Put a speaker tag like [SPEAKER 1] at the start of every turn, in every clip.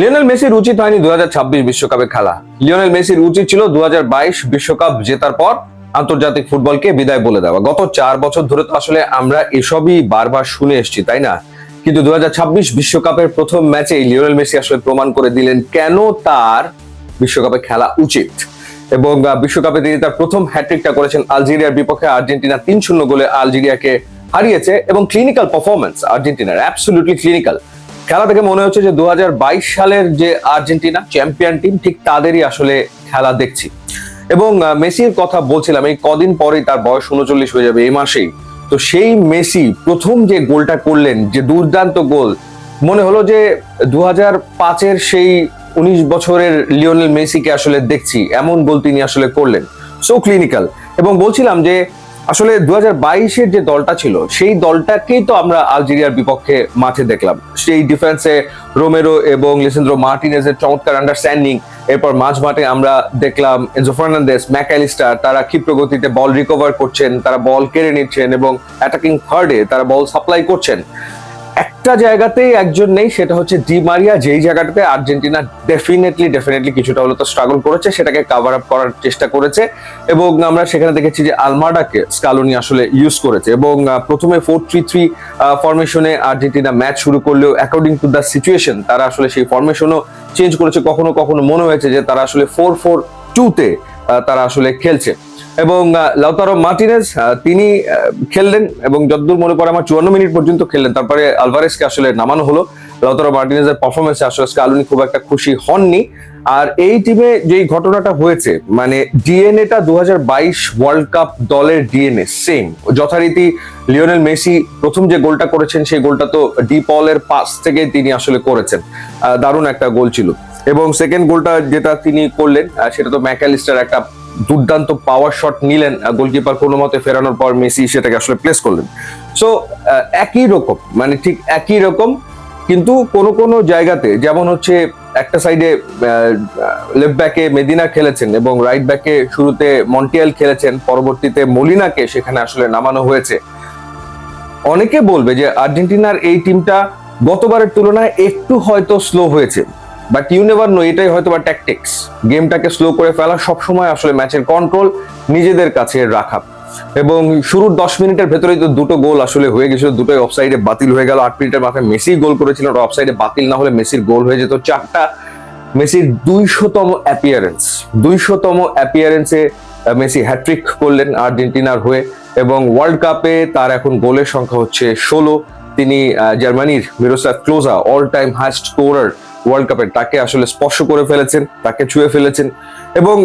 [SPEAKER 1] Lionel মেসির উচিত হয়নি 2026 বিশ্বকাপে খেলা। লিওনেল মেসির উচিত ছিল 2022 বিশ্বকাপ জেতার পর আন্তর্জাতিক ফুটবলকে বিদায় বলে দেওয়া। গত 4 বছর ধরে তো আসলে আমরা এসবই বারবার শুনে এসেছি, তাই না? কিন্তু 2026 বিশ্বকাপের প্রথম ম্যাচেই লিওনেল মেসি আসলে প্রমাণ করে দিলেন কেন তার বিশ্বকাপে খেলা উচিত। এবং বিশ্বকাপে তিনি তার প্রথম হ্যাট্রিকটা করেছেন আলজেরিয়ার বিপক্ষে। আর্জেন্টিনা 3-0 গোলে আলজেরিয়াকে হারিয়েছে এবং ক্লিনিক্যাল পারফরমেন্স আর্জেন্টিনার, অ্যাবসলিউটলি ক্লিনিক্যাল। খেলা থেকে মনে হচ্ছে যে 2022 সালের যে আর্জেন্টিনা চ্যাম্পিয়ন টিম, ঠিক তাদেরই আসলে খেলা দেখছি। এবং মেসির কথা বলছিলাম, এই কদিন পরেই তার বয়স 39 হয়ে যাবে, এই মাসেই। তো সেই মেসি প্রথম যে গোলটা করলেন, যে দুর্দান্ত গোল, মনে হলো যে 2005-এর সেই 19 বছরের লিওনেল মেসিকে আসলে দেখছি। এমন গোল তিনি আসলে করলেন, সো ক্লিনিক্যাল। এবং বলছিলাম যে আসলে 2022-এর যে দলটা ছিল, সেই দলটাকেই তো আমরা আলজেরিয়ার বিপক্ষে মাঠে দেখলাম। সেই ডিফেন্সে রোমেরো এবং লিসেন্দ্রো মার্টিনেজের চমৎকার আন্ডারস্ট্যান্ডিং। এরপর মাঝ মাঠে আমরা দেখলাম এনজো ফার্নান্দেস, ম্যাকঅ্যালিস্টার, তারা ক্ষিপ্র গতিতে বল রিকভার করছেন, তারা বল কেড়ে নিচ্ছেন এবং অ্যাটাকিং থার্ডে তারা বল সাপ্লাই করছেন। একটা জায়গাতেই একজন নেই, সেটা হচ্ছে ডি মারিয়া, যেই জায়গাটাতে আর্জেন্টিনা ডেফিনেটলি কিছুটা হলো তো স্ট্রাগল করেছে, সেটাকে কভার আপ করার চেষ্টা করেছে। এবং আমরা সেখানে দেখেছি যে আলমাডাকে স্কালোনি আসলে ইউজ করেছে। এবং প্রথমে 4-3-3 ফরমেশনে আর্জেন্টিনা ম্যাচ শুরু করলেও অ্যাকর্ডিং টু দ্য সিচুয়েশন তারা আসলে সেই ফরমেশনও চেঞ্জ করেছে। কখনো কখনো মনে হয়েছে যে তারা আসলে 4-4-2-তে তারা আসলে খেলছে। এবং লাউতারো মার্টিনেজ তিনি খেললেন এবং যতদূর মনে পড়ে আমার 54 মিনিট পর্যন্ত খেললেন। তারপরে আলভারেজকে আসলে নামানো হলো। লাউতারো মার্টিনেজের পারফরমেন্সে আসলে স্কালোনি খুব একটা খুশি হননি। আর এই টিমে যেই ঘটনাটা হয়েছে, মানে ডিএনএটা 2022 ওয়ার্ল্ড কাপ দলের ডিএনএ সেম যথারীতি। লিওনেল মেসি প্রথম যে গোলটা করেছেন, সেই গোলটা তো ডি পলের পাস থেকে তিনি আসলে করেছেন, দারুণ একটা গোল ছিল। এবং সেকেন্ড গোলটা যেটা তিনি করলেন, সেটা তো ম্যাকঅ্যালিস্টার একটা দুর্দান্ত পাওয়ার শট নিলেন, গোলকিপার কোনো মতে ফেরানোর পর মেসি সেটাকে আসলে প্লেস করলেন। সো একই রকম, মানে ঠিক একই রকম। কিন্তু কোনো কোনো জায়গাতে যেমন হচ্ছে একটা সাইডে লেফট ব্যাকে মেদিনা খেলেছেন এবং রাইট ব্যাকে শুরুতে মন্টিয়াল খেলেছেন, পরবর্তীতে মলিনাকে সেখানে আসলে নামানো হয়েছে। অনেকে বলবে যে আর্জেন্টিনার এই টিমটা গতবারের তুলনায় একটু হয়তো স্লো হয়েছে, বাট ইউ নেভার নো, এটাই হয়তো বা ট্যাকটিক্স। গেমটাকে স্লো করে ফেলা, সবসময় আসলে ম্যাচের কন্ট্রোল নিজেদের কাছে রাখা। এবং শুরুর 10 মিনিটের ভেতরেই তো দুটো গোল আসলে হয়ে গেছিল, দুটোই অফসাইডে বাতিল হয়ে গেল। 8 মিনিটের মাথায় মেসি গোল করেছিলেন, অফসাইডে বাতিল না হলে মেসির গোল হয়ে যেত 4টা। মেসির 200তম অ্যাপিয়ারেন্সে মেসি হ্যাট্রিক করলেন আর্জেন্টিনার হয়ে। এবং ওয়ার্ল্ড কাপে তার এখন গোলের সংখ্যা হচ্ছে 16। তিনি জার্মানির Miroslav Klose, all time highest scorer world কাপের, তাকে আসলে স্পর্শ করে ফেলেছেন, তাকে ছুঁয়ে ফেলেছেন। এবং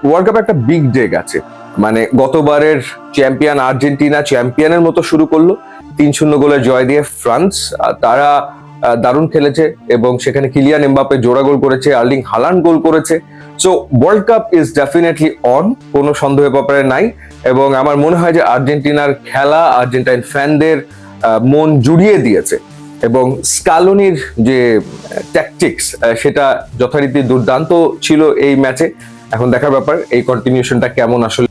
[SPEAKER 1] ওয়ার্ল্ড কাপে একটা বিগ ডে গেছে, মানে গতবারের চ্যাম্পিয়ন আর্জেন্টিনা চ্যাম্পিয়নের মতো শুরু করলো 3-0 গোলের জয় দিয়ে ফ্রান্স। তারা দারুণ খেলেছে এবং সেখানে কিলিয়ান এমবাপে জোড়া গোল করেছে, আর্লিং হালান্ড গোল করেছে। So world cup is definitely on, কোনো সন্দেহের ব্যাপারে নাই। এবং আমার মনে হয় যে আর্জেন্টিনার খেলা আর্জেন্টাইন ফ্যানদের মন জুড়িয়ে দিয়েছে। এবং স্কালোনির যে ট্যাকটিক্স, সেটা যথারীতি দুর্দান্ত ছিল এই ম্যাচে। এখন দেখার ব্যাপার এই কন্টিনিউশনটা কেমন আসলে